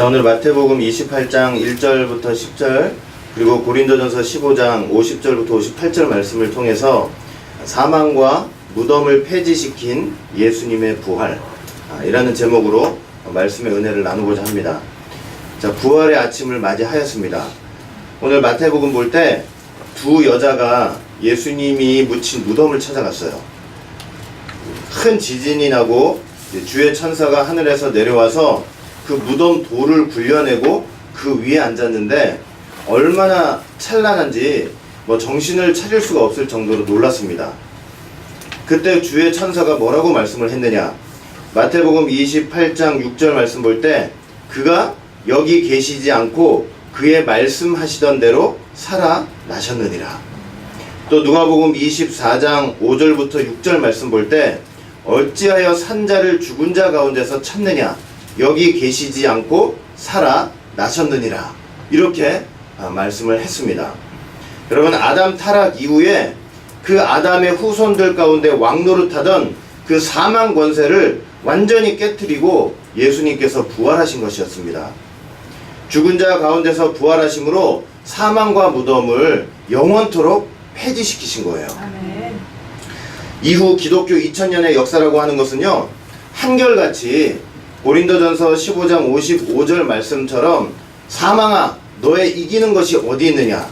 자, 오늘 마태복음 28장 1절부터 10절 그리고 고린도전서 15장 50절부터 58절 말씀을 통해서 사망과 무덤을 폐지시킨 예수님의 부활 이라는 제목으로 말씀의 은혜를 나누고자 합니다. 자, 부활의 아침을 맞이하였습니다. 오늘 마태복음 볼 때 두 여자가 예수님이 묻힌 무덤을 찾아갔어요. 큰 지진이 나고 주의 천사가 하늘에서 내려와서 그 무덤 돌을 굴려내고 그 위에 앉았는데 얼마나 찬란한지 정신을 차릴 수가 없을 정도로 놀랐습니다. 그때 주의 천사가 뭐라고 말씀을 했느냐? 마태복음 28장 6절 말씀 볼 때 그가 여기 계시지 않고 그의 말씀하시던 대로 살아나셨느니라. 또 누가복음 24장 5절부터 6절 말씀 볼 때 어찌하여 산자를 죽은 자 가운데서 찾느냐? 여기 계시지 않고 살아나셨느니라. 이렇게 말씀을 했습니다. 여러분, 아담 타락 이후에 그 아담의 후손들 가운데 왕노릇하던 그 사망 권세를 완전히 깨트리고 예수님께서 부활하신 것이었습니다. 죽은 자 가운데서 부활하심으로 사망과 무덤을 영원토록 폐지시키신 거예요. 아멘. 이후 기독교 2000년의 역사라고 하는 것은요, 한결같이 고린도전서 15장 55절 말씀처럼 사망아 너의 이기는 것이 어디 있느냐,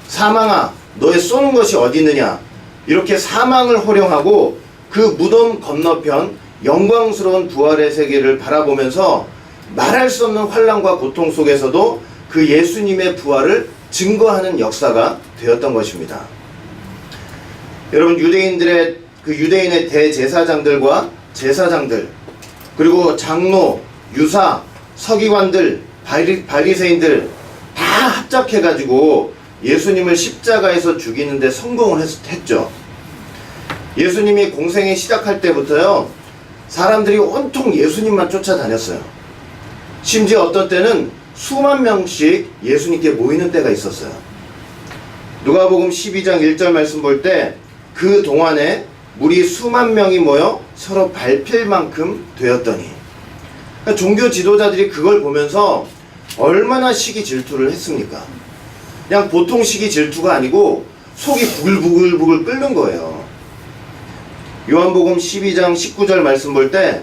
사망아 너의 쏘는 것이 어디 있느냐, 이렇게 사망을 호령하고 그 무덤 건너편 영광스러운 부활의 세계를 바라보면서 말할 수 없는 환난과 고통 속에서도 그 예수님의 부활을 증거하는 역사가 되었던 것입니다. 여러분, 유대인의 대제사장들과 제사장들, 그리고 장로, 유사, 서기관들, 바리새인들 다 합작해가지고 예수님을 십자가에서 죽이는데 성공을 했죠. 예수님이 공생에 시작할 때부터요, 사람들이 온통 예수님만 쫓아다녔어요. 심지어 어떤 때는 수만 명씩 예수님께 모이는 때가 있었어요. 누가복음 12장 1절 말씀 볼 때 그 동안에 무리 수만 명이 모여 서로 밟힐 만큼 되었더니, 그러니까 종교 지도자들이 그걸 보면서 얼마나 시기 질투를 했습니까? 그냥 보통 시기 질투가 아니고 속이 부글부글 끓는 거예요. 요한복음 12장 19절 말씀 볼 때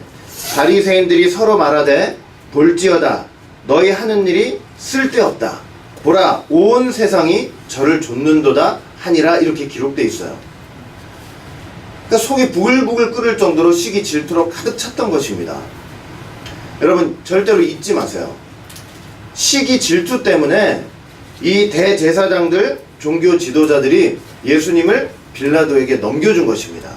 바리새인들이 서로 말하되 볼지어다 너희 하는 일이 쓸데없다. 보라 온 세상이 저를 좇는도다 하니라. 이렇게 기록되어 있어요. 그러니까 속이 부글부글 끓을 정도로 시기 질투로 가득 찼던 것입니다. 여러분, 절대로 잊지 마세요. 시기 질투 때문에 이 대제사장들, 종교 지도자들이 예수님을 빌라도에게 넘겨준 것입니다.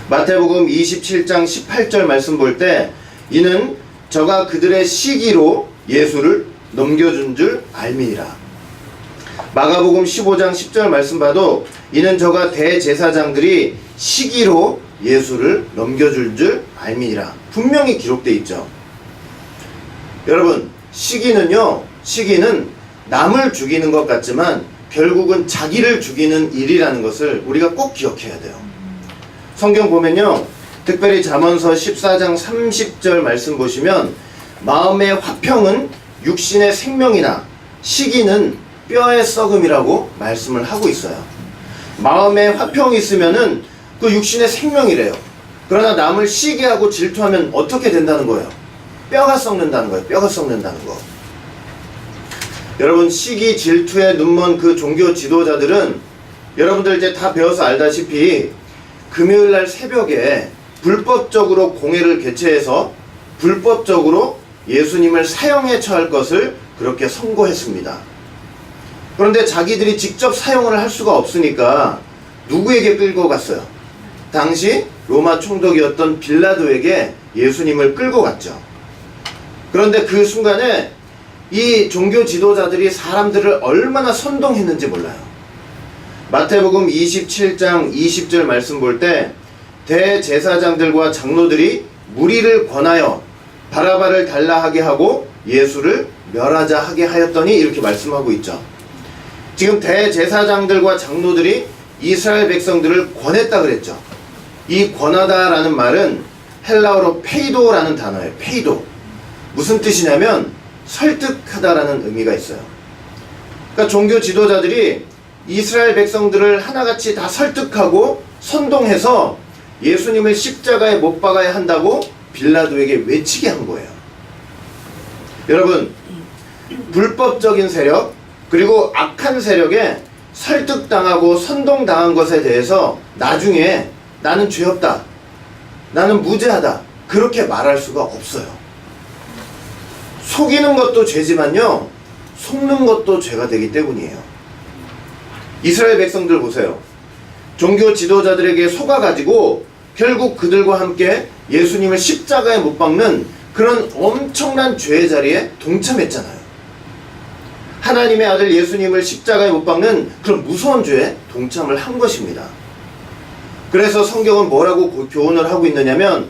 마태복음 27장 18절 말씀 볼 때 이는 저가 그들의 시기로 예수를 넘겨준 줄 알미니라. 마가복음 15장 10절 말씀 봐도 이는 저가 대제사장들이 시기로 예수를 넘겨줄 줄 알미니라. 분명히 기록되어 있죠. 여러분, 시기는 남을 죽이는 것 같지만 결국은 자기를 죽이는 일이라는 것을 우리가 꼭 기억해야 돼요. 성경 보면요, 특별히 잠언서 14장 30절 말씀 보시면 마음의 화평은 육신의 생명이나 시기는 뼈의 썩음이라고 말씀을 하고 있어요. 마음에 화평이 있으면은 그 육신의 생명이래요. 그러나 남을 시기하고 질투하면 어떻게 된다는 거예요? 뼈가 썩는다는 거예요. 뼈가 썩는다는 거. 여러분, 시기 질투에 눈먼 그 종교 지도자들은 여러분들 이제 다 배워서 알다시피 금요일날 새벽에 불법적으로 공회를 개최해서 불법적으로 예수님을 사형에 처할 것을 그렇게 선고했습니다. 그런데 자기들이 직접 사형을 할 수가 없으니까 누구에게 끌고 갔어요? 당시 로마 총독이었던 빌라도에게 예수님을 끌고 갔죠. 그런데 그 순간에 이 종교 지도자들이 사람들을 얼마나 선동했는지 몰라요. 마태복음 27장 20절 말씀 볼 때 대제사장들과 장로들이 무리를 권하여 바라바를 달라 하게 하고 예수를 멸하자 하게 하였더니 이렇게 말씀하고 있죠. 지금 대제사장들과 장로들이 이스라엘 백성들을 권했다 그랬죠. 이 권하다라는 말은 헬라어로 페이도라는 단어예요. 페이도. 무슨 뜻이냐면 설득하다라는 의미가 있어요. 그러니까 종교 지도자들이 이스라엘 백성들을 하나같이 다 설득하고 선동해서 예수님을 십자가에 못 박아야 한다고 빌라도에게 외치게 한 거예요. 여러분, 불법적인 세력 그리고 악한 세력에 설득당하고 선동당한 것에 대해서 나중에 나는 죄 없다, 나는 무죄하다 그렇게 말할 수가 없어요. 속이는 것도 죄지만요, 속는 것도 죄가 되기 때문이에요. 이스라엘 백성들 보세요. 종교 지도자들에게 속아가지고 결국 그들과 함께 예수님을 십자가에 못 박는 그런 엄청난 죄의 자리에 동참했잖아요. 하나님의 아들 예수님을 십자가에 못 박는 그런 무서운 죄에 동참을 한 것입니다. 그래서 성경은 뭐라고 교훈을 하고 있느냐면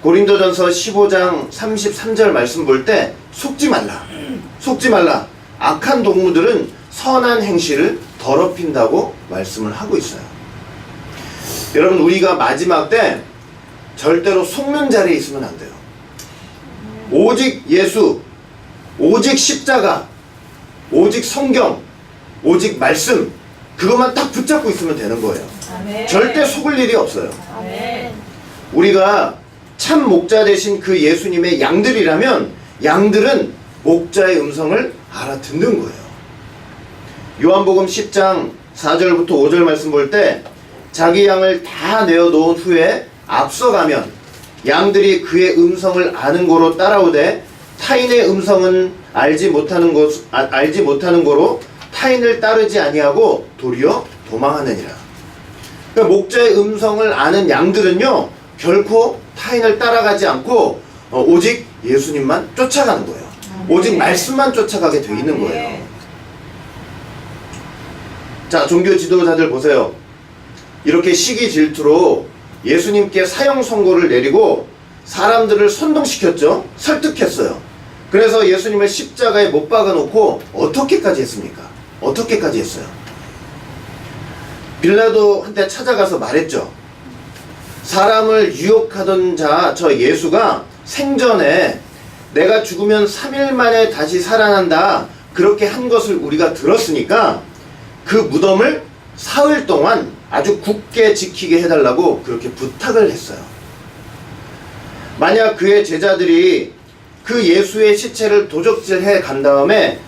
고린도전서 15장 33절 말씀 볼 때 속지 말라. 악한 동무들은 선한 행실을 더럽힌다고 말씀을 하고 있어요. 여러분, 우리가 마지막 때 절대로 속는 자리에 있으면 안 돼요. 오직 예수, 오직 십자가, 오직 성경, 오직 말씀, 그것만 딱 붙잡고 있으면 되는 거예요. 아멘. 절대 속을 일이 없어요. 아멘. 우리가 참 목자 되신 그 예수님의 양들이라면 양들은 목자의 음성을 알아듣는 거예요. 요한복음 10장 4절부터 5절 말씀 볼 때 자기 양을 다 내어놓은 후에 앞서가면 양들이 그의 음성을 아는 고로 따라오되 타인의 음성은 알지 못하는 고로 타인을 따르지 아니하고 도리어 도망하느니라. 그러니까 목자의 음성을 아는 양들은요 결코 타인을 따라가지 않고 오직 예수님만 쫓아가는 거예요. 오직 말씀만 쫓아가게 돼 있는 거예요. 자, 종교 지도자들 보세요. 이렇게 시기 질투로 예수님께 사형 선고를 내리고 사람들을 선동시켰죠. 설득했어요. 그래서 예수님을 십자가에 못 박아놓고 어떻게까지 했습니까? 어떻게까지 했어요? 빌라도한테 찾아가서 말했죠. 사람을 유혹하던 자, 저 예수가 생전에 내가 죽으면 3일 만에 다시 살아난다 그렇게 한 것을 우리가 들었으니까 그 무덤을 사흘 동안 아주 굳게 지키게 해달라고 그렇게 부탁을 했어요. 만약 그의 제자들이 그 예수의 시체를 도적질해 간 다음에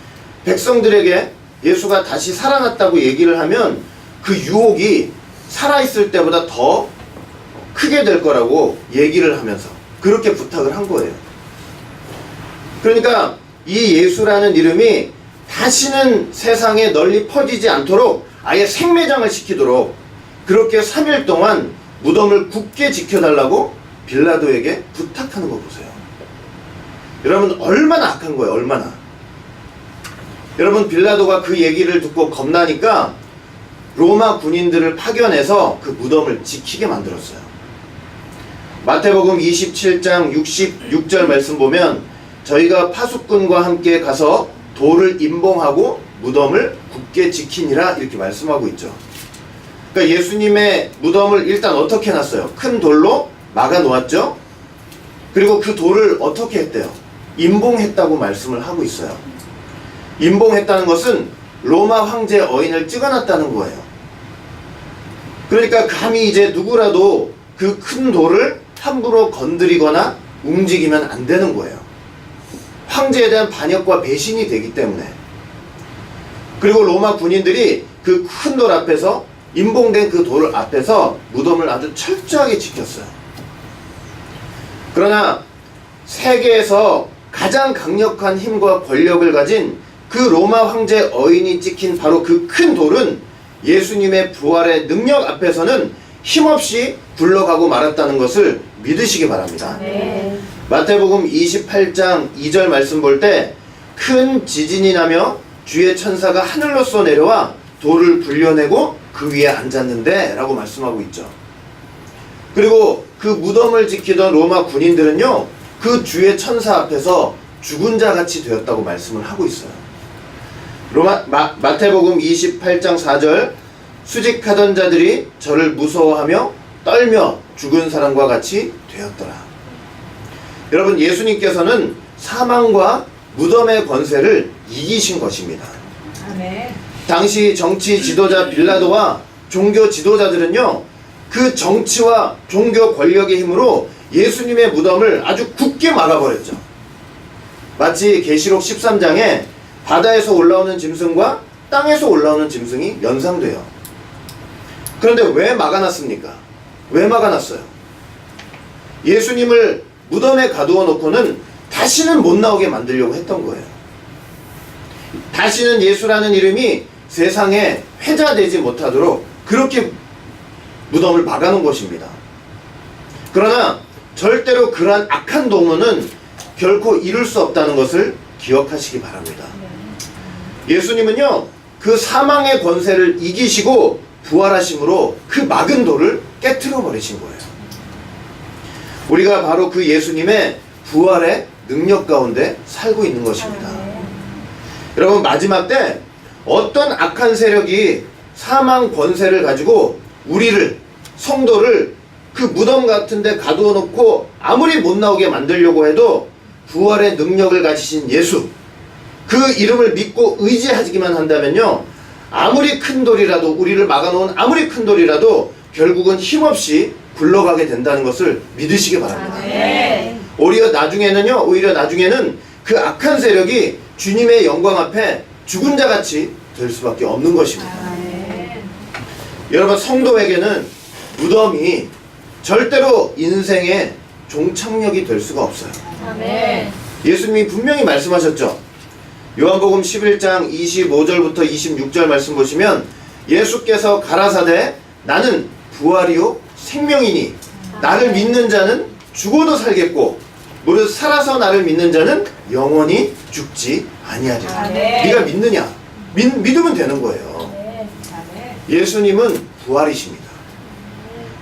백성들에게 예수가 다시 살아났다고 얘기를 하면 그 유혹이 살아있을 때보다 더 크게 될 거라고 얘기를 하면서 그렇게 부탁을 한 거예요. 그러니까 이 예수라는 이름이 다시는 세상에 널리 퍼지지 않도록 아예 생매장을 시키도록 그렇게 3일 동안 무덤을 굳게 지켜달라고 빌라도에게 부탁하는 거 보세요. 여러분, 얼마나 악한 거예요. 얼마나. 여러분, 빌라도가 그 얘기를 듣고 겁나니까 로마 군인들을 파견해서 그 무덤을 지키게 만들었어요. 마태복음 27장 66절 말씀 보면 저희가 파수꾼과 함께 가서 돌을 임봉하고 무덤을 굳게 지키니라 이렇게 말씀하고 있죠. 그러니까 예수님의 무덤을 일단 어떻게 해놨어요? 큰 돌로 막아 놓았죠. 그리고 그 돌을 어떻게 했대요? 임봉했다고 말씀을 하고 있어요. 임봉했다는 것은 로마 황제 어인을 찍어놨다는 거예요. 그러니까 감히 이제 누구라도 그 큰 돌을 함부로 건드리거나 움직이면 안 되는 거예요. 황제에 대한 반역과 배신이 되기 때문에. 그리고 로마 군인들이 그 큰 돌 앞에서 임봉된 그 돌 앞에서 무덤을 아주 철저하게 지켰어요. 그러나 세계에서 가장 강력한 힘과 권력을 가진 그 로마 황제 어인이 찍힌 바로 그 큰 돌은 예수님의 부활의 능력 앞에서는 힘없이 굴러가고 말았다는 것을 믿으시기 바랍니다. 네. 마태복음 28장 2절 말씀 볼 때 큰 지진이 나며 주의 천사가 하늘로서 내려와 돌을 굴려내고 그 위에 앉았는데 라고 말씀하고 있죠. 그리고 그 무덤을 지키던 로마 군인들은요 그 주의 천사 앞에서 죽은 자같이 되었다고 말씀을 하고 있어요. 마태복음 28장 4절 수직하던 자들이 저를 무서워하며 떨며 죽은 사람과 같이 되었더라. 여러분, 예수님께서는 사망과 무덤의 권세를 이기신 것입니다. 아멘. 당시 정치 지도자 빌라도와 종교 지도자들은요, 그 정치와 종교 권력의 힘으로 예수님의 무덤을 아주 굳게 막아버렸죠. 마치 계시록 13장에 바다에서 올라오는 짐승과 땅에서 올라오는 짐승이 연상돼요. 그런데 왜 막아놨습니까? 왜 막아놨어요? 예수님을 무덤에 가두어 놓고는 다시는 못 나오게 만들려고 했던 거예요. 다시는 예수라는 이름이 세상에 회자되지 못하도록 그렇게 무덤을 막아놓은 것입니다. 그러나 절대로 그러한 악한 동문은 결코 이룰 수 없다는 것을 기억하시기 바랍니다. 예수님은요, 그 사망의 권세를 이기시고 부활하심으로 그 막은 돌을 깨트려 버리신 거예요. 우리가 바로 그 예수님의 부활의 능력 가운데 살고 있는 것입니다. 여러분, 마지막 때 어떤 악한 세력이 사망 권세를 가지고 우리를, 성도를 그 무덤 같은 데 가두어 놓고 아무리 못 나오게 만들려고 해도 부활의 능력을 가지신 예수, 그 이름을 믿고 의지하기만 한다면요, 아무리 큰 돌이라도, 우리를 막아놓은 아무리 큰 돌이라도 결국은 힘없이 굴러가게 된다는 것을 믿으시기 바랍니다. 네. 오히려 나중에는 그 악한 세력이 주님의 영광 앞에 죽은 자같이 될 수밖에 없는 것입니다. 아멘. 여러분, 성도에게는 무덤이 절대로 인생의 종착역이 될 수가 없어요. 아멘. 예수님이 분명히 말씀하셨죠. 요한복음 11장 25절부터 26절 말씀 보시면 예수께서 가라사대 나는 부활이요 생명이니 나를 믿는 자는 죽어도 살겠고 무릇 살아서 나를 믿는 자는 영원히 죽지 아니하리라. 아멘. 네가 믿느냐? 믿으면 되는 거예요. 아멘. 아멘. 예수님은 부활이십니다.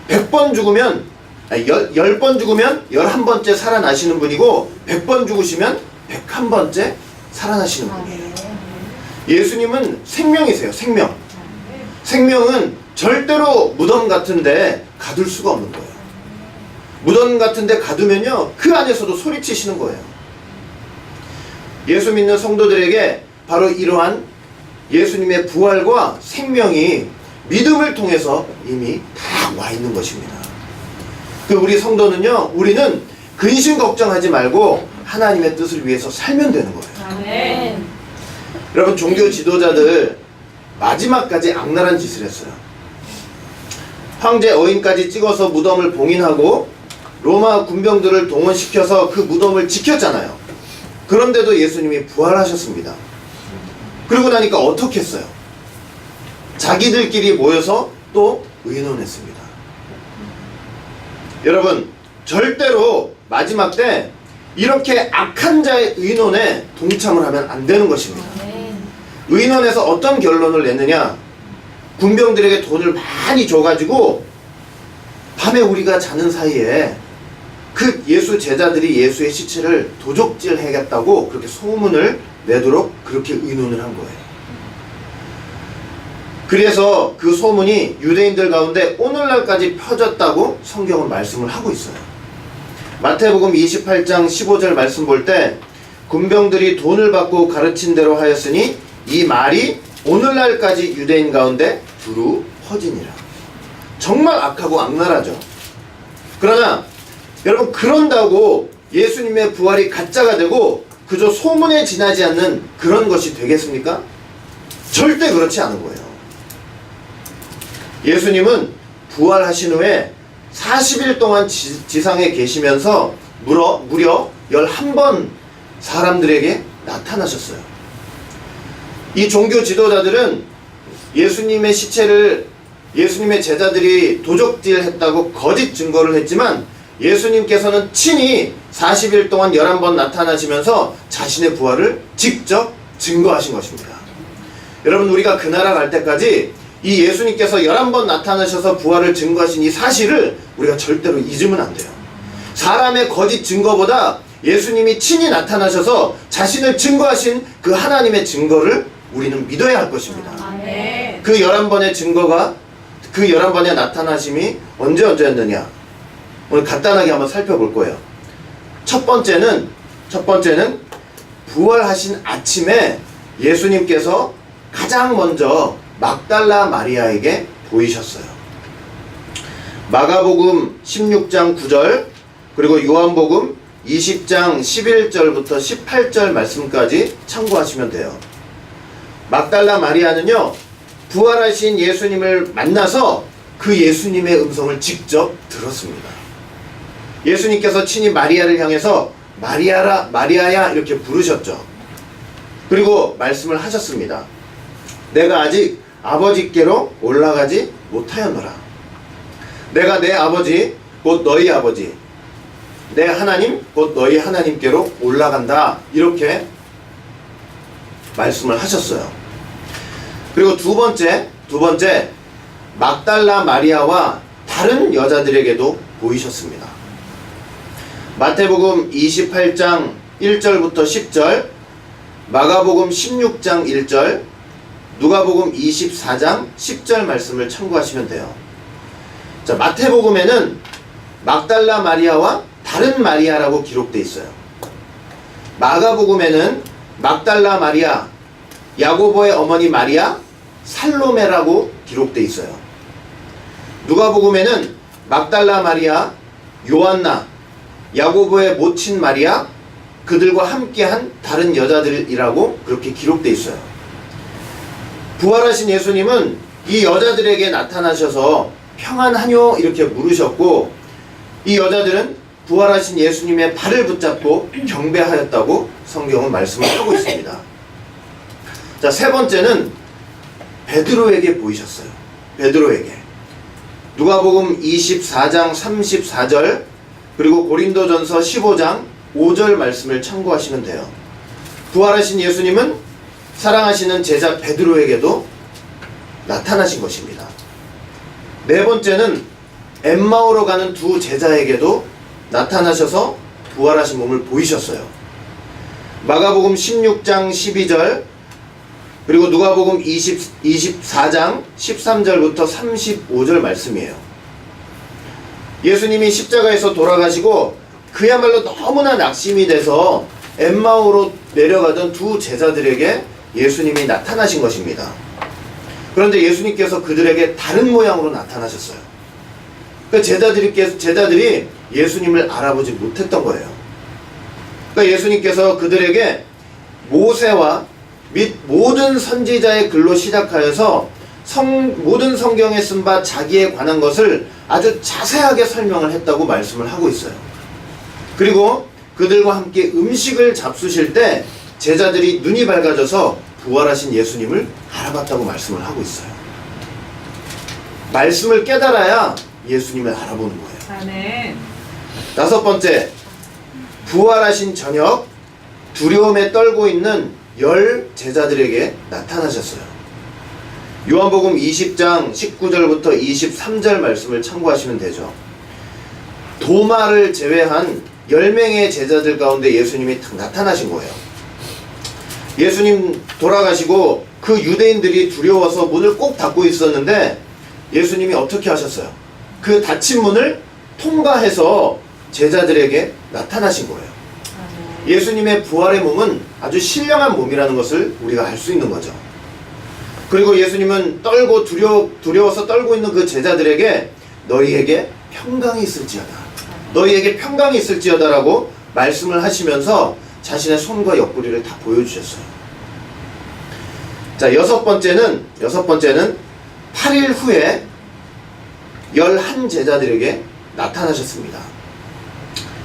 100번 죽으면 10번 죽으면 11번째 살아나시는 분이고 100번 죽으시면 101번째 살아나시는 분이에요. 예수님은 생명이세요. 생명. 생명은 절대로 무덤 같은데 가둘 수가 없는 거예요. 무덤 같은데 가두면요, 그 안에서도 소리치시는 거예요. 예수 믿는 성도들에게 바로 이러한 예수님의 부활과 생명이 믿음을 통해서 이미 다 와 있는 것입니다. 그 우리 성도는요, 우리는 근심 걱정하지 말고 하나님의 뜻을 위해서 살면 되는 거예요. 아멘. 여러분, 종교 지도자들 마지막까지 악랄한 짓을 했어요. 황제 어인까지 찍어서 무덤을 봉인하고 로마 군병들을 동원시켜서 그 무덤을 지켰잖아요. 그런데도 예수님이 부활하셨습니다. 그러고 나니까 어떻게 했어요? 자기들끼리 모여서 또 의논했습니다. 여러분, 절대로 마지막 때 이렇게 악한 자의 의논에 동참을 하면 안 되는 것입니다. 의논에서 어떤 결론을 내느냐? 군병들에게 돈을 많이 줘가지고 밤에 우리가 자는 사이에 그 예수 제자들이 예수의 시체를 도적질 해야겠다고 그렇게 소문을 내도록 그렇게 의논을 한 거예요. 그래서 그 소문이 유대인들 가운데 오늘날까지 펴졌다고 성경은 말씀을 하고 있어요. 마태복음 28장 15절 말씀 볼 때 군병들이 돈을 받고 가르친 대로 하였으니 이 말이 오늘날까지 유대인 가운데 두루 퍼지니라. 정말 악하고 악랄하죠. 그러나 여러분, 그런다고 예수님의 부활이 가짜가 되고 그저 소문에 지나지 않는 그런 것이 되겠습니까? 절대 그렇지 않은 거예요. 예수님은 부활하신 후에 40일 동안 지상에 계시면서 무려 11번 사람들에게 나타나셨어요. 이 종교 지도자들은 예수님의 시체를 예수님의 제자들이 도적질했다고 거짓 증거를 했지만 예수님께서는 친히 40일 동안 11번 나타나시면서 자신의 부활을 직접 증거하신 것입니다. 여러분, 우리가 그 나라 갈 때까지 이 예수님께서 11번 나타나셔서 부활을 증거하신 이 사실을 우리가 절대로 잊으면 안 돼요. 사람의 거짓 증거보다 예수님이 친히 나타나셔서 자신을 증거하신 그 하나님의 증거를 우리는 믿어야 할 것입니다. 아멘. 그 11번의 증거가, 그 11번의 나타나심이 언제였느냐? 오늘 간단하게 한번 살펴볼 거예요. 첫 번째는 첫 번째는 부활하신 아침에 예수님께서 가장 먼저 막달라 마리아에게 보이셨어요. 마가복음 16장 9절 그리고 요한복음 20장 11절부터 18절 말씀까지 참고하시면 돼요. 막달라 마리아는요, 부활하신 예수님을 만나서 그 예수님의 음성을 직접 들었습니다. 예수님께서 친히 마리아를 향해서 마리아라, 마리아야 이렇게 부르셨죠. 그리고 말씀을 하셨습니다. 내가 아직 아버지께로 올라가지 못하였노라. 내가 내 아버지 곧 너희 아버지, 내 하나님 곧 너희 하나님께로 올라간다 이렇게 말씀을 하셨어요. 그리고 두 번째 막달라 마리아와 다른 여자들에게도 보이셨습니다. 마태복음 28장 1절부터 10절, 마가복음 16장 1절, 누가복음 24장 10절 말씀을 참고하시면 돼요. 자, 마태복음에는 막달라 마리아와 다른 마리아라고 기록되어 있어요. 마가복음에는 막달라 마리아, 야고보의 어머니 마리아, 살로메라고 기록되어 있어요. 누가복음에는 막달라 마리아, 요한나, 야고보의 모친 마리아, 그들과 함께한 다른 여자들이라고 그렇게 기록되어 있어요. 부활하신 예수님은 이 여자들에게 나타나셔서 평안하뇨 이렇게 물으셨고, 이 여자들은 부활하신 예수님의 발을 붙잡고 경배하였다고 성경은 말씀을 하고 있습니다. 자, 세 번째는 베드로에게 보이셨어요. 베드로에게. 누가복음 24장 34절 그리고 고린도전서 15장 5절 말씀을 참고하시면 돼요. 부활하신 예수님은 사랑하시는 제자 베드로에게도 나타나신 것입니다. 네 번째는 엠마오로 가는 두 제자에게도 나타나셔서 부활하신 몸을 보이셨어요. 마가복음 16장 12절 그리고 누가복음 24장 13절부터 35절 말씀이에요. 예수님이 십자가에서 돌아가시고 그야말로 너무나 낙심이 돼서 엠마오로 내려가던 두 제자들에게 예수님이 나타나신 것입니다. 그런데 예수님께서 그들에게 다른 모양으로 나타나셨어요. 그 제자들이 예수님을 알아보지 못했던 거예요. 그러니까 예수님께서 그들에게 모세와 및 모든 선지자의 글로 시작하여서 모든 성경에 쓴 바 자기에 관한 것을 아주 자세하게 설명을 했다고 말씀을 하고 있어요. 그리고 그들과 함께 음식을 잡수실 때 제자들이 눈이 밝아져서 부활하신 예수님을 알아봤다고 말씀을 하고 있어요. 말씀을 깨달아야 예수님을 알아보는 거예요. 아멘. 다섯 번째, 부활하신 저녁 두려움에 떨고 있는 10 제자들에게 나타나셨어요. 요한복음 20장 19절부터 23절 말씀을 참고하시면 되죠. 도마를 제외한 10명의 제자들 가운데 예수님이 딱 나타나신 거예요. 예수님 돌아가시고 그 유대인들이 두려워서 문을 꼭 닫고 있었는데 예수님이 어떻게 하셨어요? 그 닫힌 문을 통과해서 제자들에게 나타나신 거예요. 예수님의 부활의 몸은 아주 신령한 몸이라는 것을 우리가 알 수 있는 거죠. 그리고 예수님은 떨고 두려워서 떨고 있는 그 제자들에게 너희에게 평강이 있을지어다. 너희에게 평강이 있을지어다라고 말씀을 하시면서 자신의 손과 옆구리를 다 보여주셨어요. 자, 여섯 번째는 8일 후에 11 제자들에게 나타나셨습니다.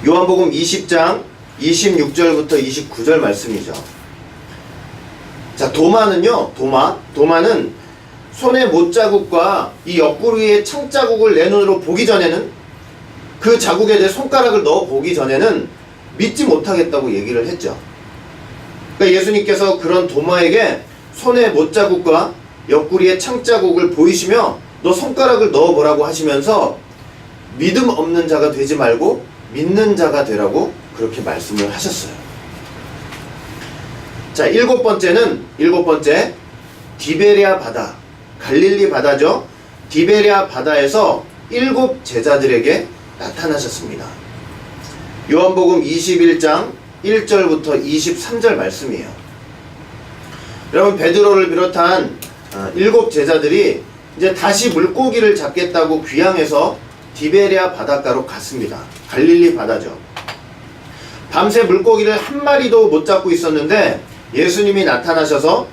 요한복음 20장 26절부터 29절 말씀이죠. 자, 도마는요, 도마는 손의 못자국과 이 옆구리의 창자국을 내 눈으로 보기 전에는, 그 자국에 내 손가락을 넣어 보기 전에는 믿지 못하겠다고 얘기를 했죠. 그러니까 예수님께서 그런 도마에게 손의 못자국과 옆구리의 창자국을 보이시며 너 손가락을 넣어보라고 하시면서 믿음 없는 자가 되지 말고 믿는 자가 되라고 그렇게 말씀을 하셨어요. 자, 일곱 번째 디베랴 바다, 갈릴리 바다죠. 디베랴 바다에서 7 제자들에게 나타나셨습니다. 요한복음 21장 1절부터 23절 말씀이에요. 여러분, 베드로를 비롯한 7 제자들이 이제 다시 물고기를 잡겠다고 귀향해서 디베랴 바닷가로 갔습니다. 갈릴리 바다죠. 밤새 물고기를 한 마리도 못 잡고 있었는데 예수님이 나타나셔서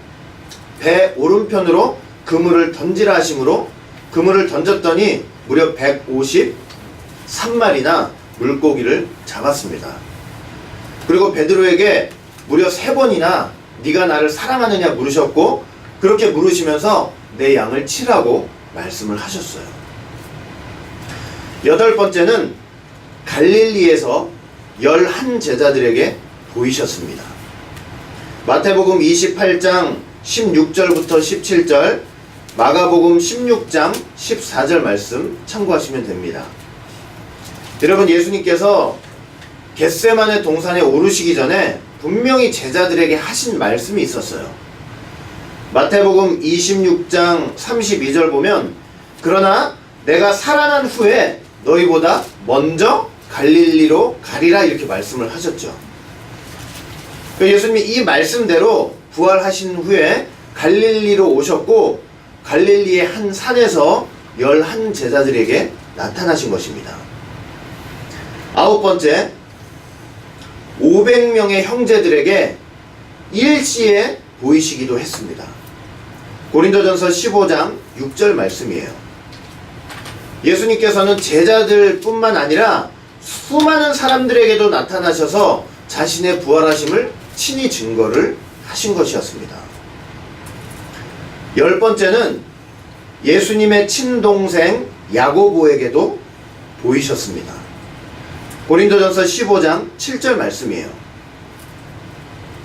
배 오른편으로 그물을 던지라 하심으로 그물을 던졌더니 무려 153마리나 물고기를 잡았습니다. 그리고 베드로에게 무려 3번이나 네가 나를 사랑하느냐 물으셨고, 그렇게 물으시면서 내 양을 치라고 말씀을 하셨어요. 8번째는 갈릴리에서 11 제자들에게 보이셨습니다. 마태복음 28장 16절부터 17절, 마가복음 16장 14절 말씀 참고하시면 됩니다. 여러분, 예수님께서 겟세마네 동산에 오르시기 전에 분명히 제자들에게 하신 말씀이 있었어요. 마태복음 26장 32절 보면, 그러나 내가 살아난 후에 너희보다 먼저 갈릴리로 가리라, 이렇게 말씀을 하셨죠. 예수님이 이 말씀대로 부활하신 후에 갈릴리로 오셨고, 갈릴리의 한 산에서 11 제자들에게 나타나신 것입니다. 9번째, 500명의 형제들에게 일시에 보이시기도 했습니다. 고린도전서 15장 6절 말씀이에요. 예수님께서는 제자들 뿐만 아니라 수많은 사람들에게도 나타나셔서 자신의 부활하심을 친히 증거를 하신 것이었습니다. 10번째는 예수님의 친동생 야고보에게도 보이셨습니다. 고린도전서 15장 7절 말씀이에요.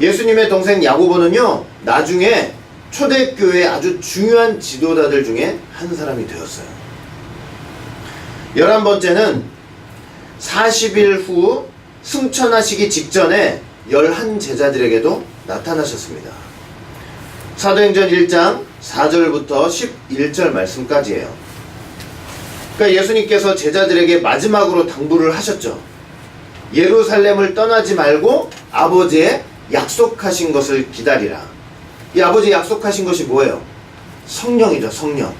예수님의 동생 야고보는요, 나중에 초대교회의 아주 중요한 지도자들 중에 한 사람이 되었어요. 11번째는 40일 후 승천하시기 직전에 11 제자들에게도 나타나셨습니다. 사도행전 1장 4절부터 11절 말씀까지예요. 그러니까 예수님께서 제자들에게 마지막으로 당부를 하셨죠. 예루살렘을 떠나지 말고 아버지의 약속하신 것을 기다리라. 이 아버지 약속하신 것이 뭐예요? 성령이죠, 성령.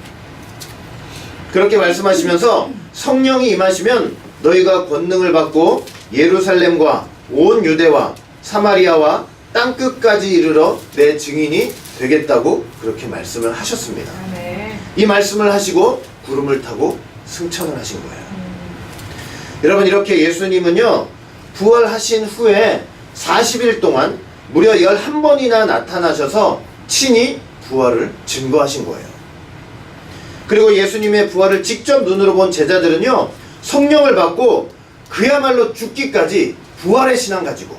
그렇게 말씀하시면서 성령이 임하시면 너희가 권능을 받고 예루살렘과 온 유대와 사마리아와 땅끝까지 이르러 내 증인이 되겠다고 그렇게 말씀을 하셨습니다. 아멘. 이 말씀을 하시고 구름을 타고 승천을 하신 거예요. 여러분, 이렇게 예수님은요, 부활하신 후에 40일 동안 무려 11번이나 나타나셔서 친히 부활을 증거하신 거예요. 그리고 예수님의 부활을 직접 눈으로 본 제자들은요, 성령을 받고 그야말로 죽기까지 부활의 신앙 가지고,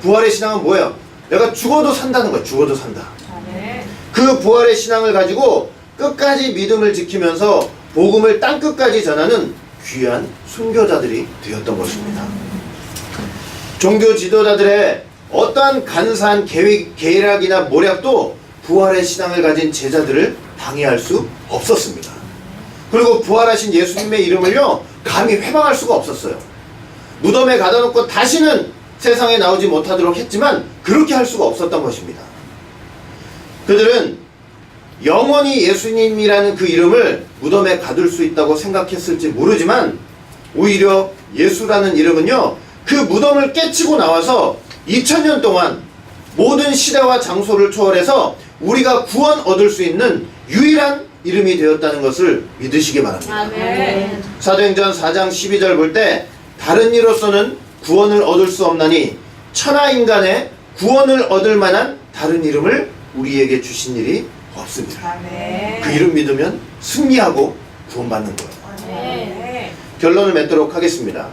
부활의 신앙은 뭐예요? 내가 죽어도 산다는 거예요. 죽어도 산다. 아멘. 그 부활의 신앙을 가지고 끝까지 믿음을 지키면서 복음을 땅끝까지 전하는 귀한 순교자들이 되었던 것입니다. 종교 지도자들의 어떠한 간사한 계략이나 모략도 부활의 신앙을 가진 제자들을 방해할 수 없었습니다. 그리고 부활하신 예수님의 이름을요, 감히 회방할 수가 없었어요. 무덤에 가다 놓고 다시는 세상에 나오지 못하도록 했지만 그렇게 할 수가 없었던 것입니다. 그들은 영원히 예수님이라는 그 이름을 무덤에 가둘 수 있다고 생각했을지 모르지만, 오히려 예수라는 이름은요, 그 무덤을 깨치고 나와서 2000년 동안 모든 시대와 장소를 초월해서 우리가 구원 얻을 수 있는 유일한 이름이 되었다는 것을 믿으시기 바랍니다. 아멘. 사도행전 4장 12절 볼 때, 다른 이로서는 구원을 얻을 수 없나니 천하 인간의 구원을 얻을 만한 다른 이름을 우리에게 주신 일이 없습니다. 아멘. 그 이름 믿으면 승리하고 구원받는 거예요. 아멘. 결론을 맺도록 하겠습니다.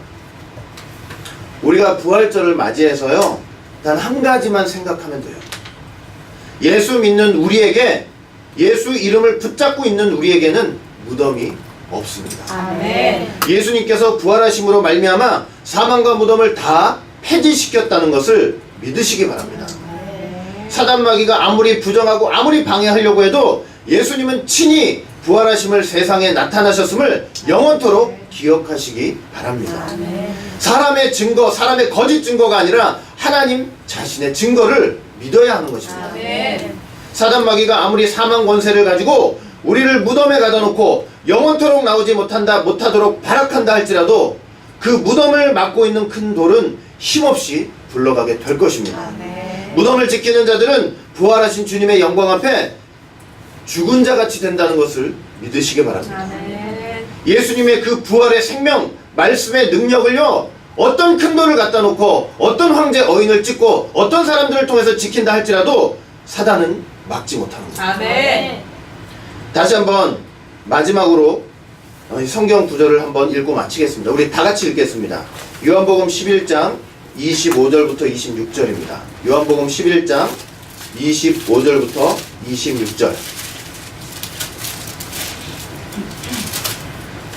우리가 부활절을 맞이해서요, 단 한 가지만 생각하면 돼요. 예수 믿는 우리에게, 예수 이름을 붙잡고 있는 우리에게는 무덤이 없습니다. 아멘. 예수님께서 부활하심으로 말미암아 사망과 무덤을 다 폐지시켰다는 것을 믿으시기 바랍니다. 사단 마귀가 아무리 부정하고 아무리 방해하려고 해도 예수님은 친히 부활하심을 세상에 나타나셨음을 영원토록 기억하시기 바랍니다. 사람의 증거, 사람의 거짓 증거가 아니라 하나님 자신의 증거를 믿어야 하는 것입니다. 아멘. 사단 마귀가 아무리 사망 권세를 가지고 우리를 무덤에 가다 놓고 영원토록 나오지 못하도록 발악한다 할지라도 그 무덤을 막고 있는 큰 돌은 힘없이 굴러가게 될 것입니다. 아멘. 무덤을 지키는 자들은 부활하신 주님의 영광 앞에 죽은 자같이 된다는 것을 믿으시기 바랍니다. 아멘. 예수님의 그 부활의 생명, 말씀의 능력을요, 어떤 큰 돌을 갖다 놓고 어떤 황제 어인을 찍고 어떤 사람들을 통해서 지킨다 할지라도 사단은 막지 못하는 겁니다. 아멘. 다시 한번 마지막으로 이 성경 구절을 한번 읽고 마치겠습니다. 우리 다 같이 읽겠습니다. 요한복음 11장 25절부터 26절입니다. 요한복음 11장 25절부터 26절.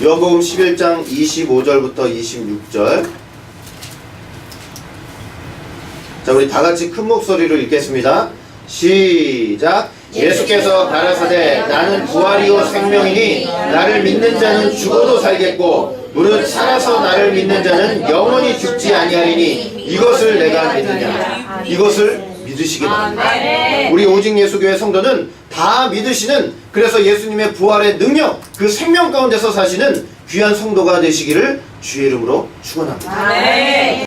요한복음 11장 25절부터 26절. 자, 우리 다 같이 큰 목소리로 읽겠습니다. 시작. 예수께서 가라사대 나는 부활이요 생명이니 나를 믿는 자는 죽어도 살겠고 무릇 살아서 나를 믿는 자는 영원히 죽지 아니하리니 이것을 내가 믿느냐. 이것을 믿으시기 바랍니다. 아멘. 우리 오직 예수교회 성도는 다 믿으시는, 그래서 예수님의 부활의 능력, 그 생명 가운데서 사시는 귀한 성도가 되시기를 주의 이름으로 축원합니다. 아멘.